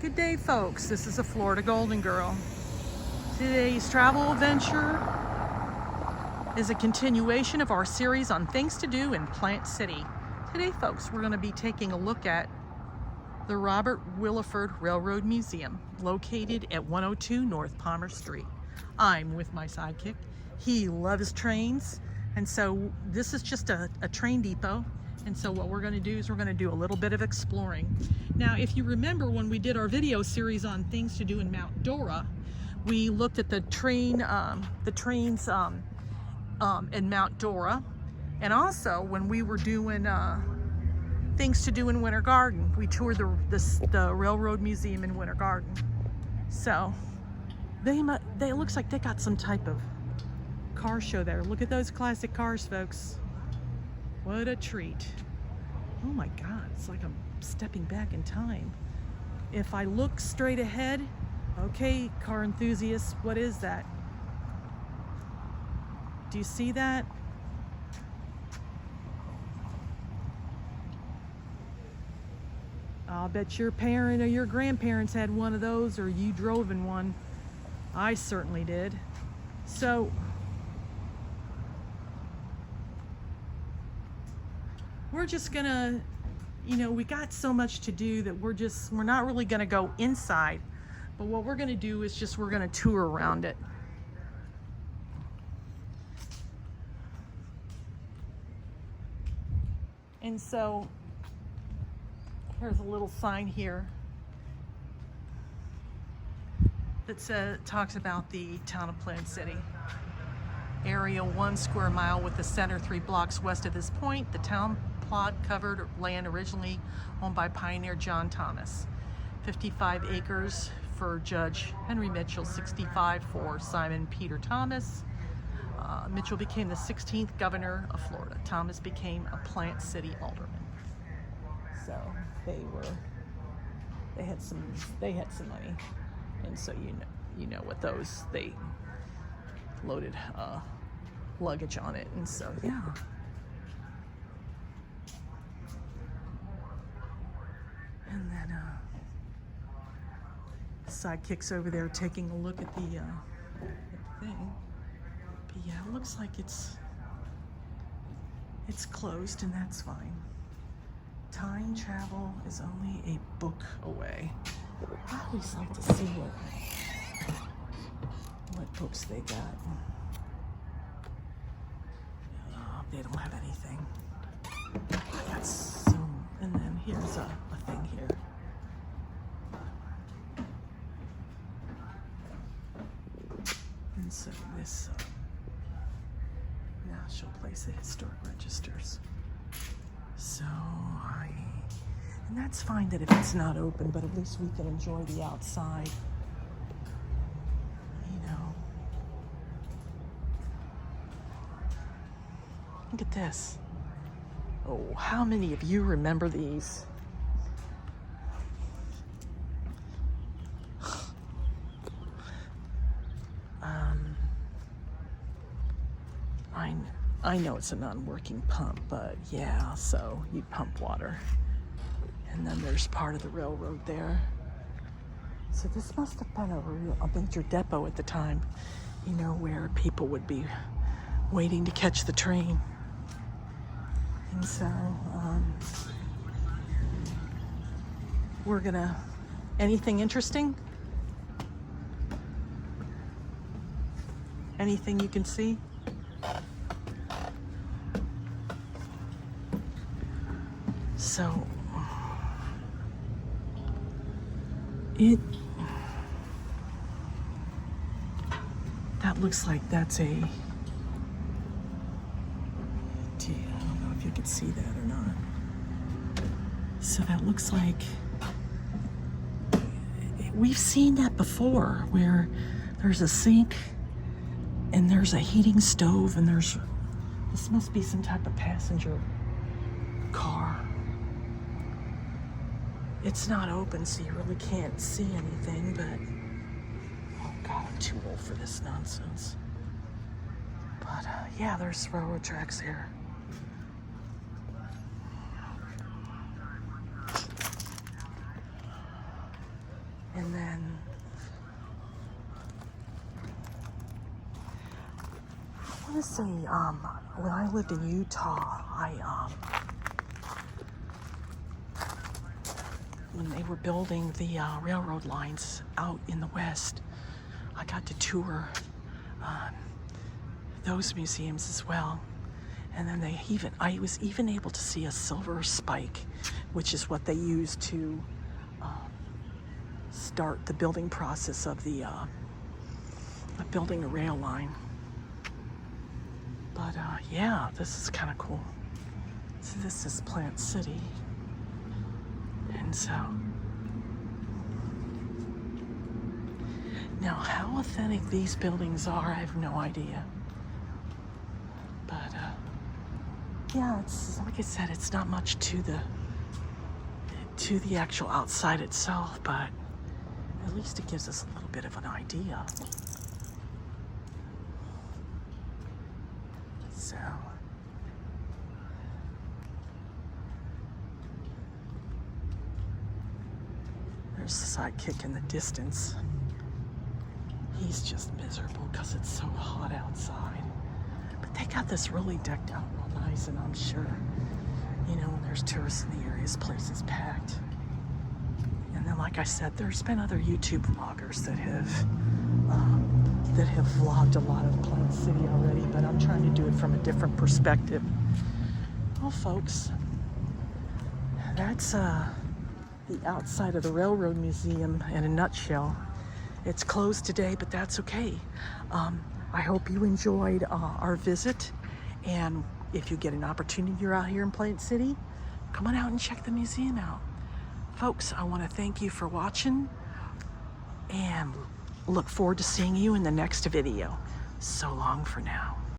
Good day, folks. This is a Florida Golden Girl. Today's travel adventure is a continuation of our series on things to do in Plant City. Today, folks, we're going to be taking a look at the Robert Willaford Railroad Museum, located at 102 North Palmer Street. I'm with my sidekick. He loves trains, and so this is just a train depot. And so what we're going to do is we're going to do a little bit of exploring. Now, if you remember when we did our video series on things to do in Mount Dora, we looked at the trains in Mount Dora, and also when we were doing things to do in Winter Garden, we toured the Railroad Museum in Winter Garden. So it looks like they got some type of car show there. Look at those classic cars, folks. What a treat. Oh my God, it's like I'm stepping back in time. If I look straight ahead, okay, car enthusiasts, what is that? Do you see that? I'll bet your parent or your grandparents had one of those, or you drove in one. I certainly did. So, we're just gonna, we got so much to do that we're not really gonna go inside, but what we're gonna do is we're gonna tour around it. And so, here's a little sign here that talks about the town of Plant City. Area 1 square mile with the center 3 blocks west of this point. The town plot covered land originally owned by pioneer John Thomas. 55 acres for Judge Henry Mitchell, 65 for Simon Peter Thomas. Mitchell became the 16th governor of Florida. Thomas became a Plant City alderman. So they had some money, and so you know what those, they loaded luggage on it, and so yeah. And then sidekick's over there taking a look at the thing. But yeah, it looks like it's closed, and that's fine. Time travel is only a book away. I always like to see what books they got. They don't have anything. I got some, and then here's a thing here. And so this now she'll place the historic registers. So and that's fine that if it's not open, but at least we can enjoy the outside. Look at this. Oh, how many of you remember these? I know it's a non-working pump, but yeah, so you pump water. And then there's part of the railroad there. So this must have been a major depot at the time, where people would be waiting to catch the train. And so, we're gonna, anything interesting? Anything you can see? So, that looks like that's I don't know if you can see that or not. So that looks like, we've seen that before, where there's a sink and there's a heating stove, and this must be some type of passenger car. It's not open, so you really can't see anything, but oh God, I'm too old for this nonsense. But yeah, there's railroad tracks here. And then I want to say, when I lived in Utah, when they were building the railroad lines out in the west, I got to tour those museums as well. And then I was even able to see a silver spike, which is what they used to start the building process of building a rail line. But yeah, this is kind of cool. So this is Plant City. And so, now how authentic these buildings are, I have no idea. But yeah, it's like I said, it's not much to the actual outside itself, but at least it gives us a little bit of an idea. So there's the sidekick in the distance. He's just miserable because it's so hot outside. But they got this really decked out real nice, and I'm sure, you know, when there's tourists in the area, this place is packed. And then, like I said, there's been other YouTube vloggers that have vlogged a lot of Plant City already, but I'm trying to do it from a different perspective. Well, folks, that's the outside of the Railroad Museum in a nutshell. It's closed today, but that's okay. I hope you enjoyed our visit, and if you get an opportunity, you're out here in Plant City, come on out and check the museum out. Folks, I want to thank you for watching, and look forward to seeing you in the next video. So long for now.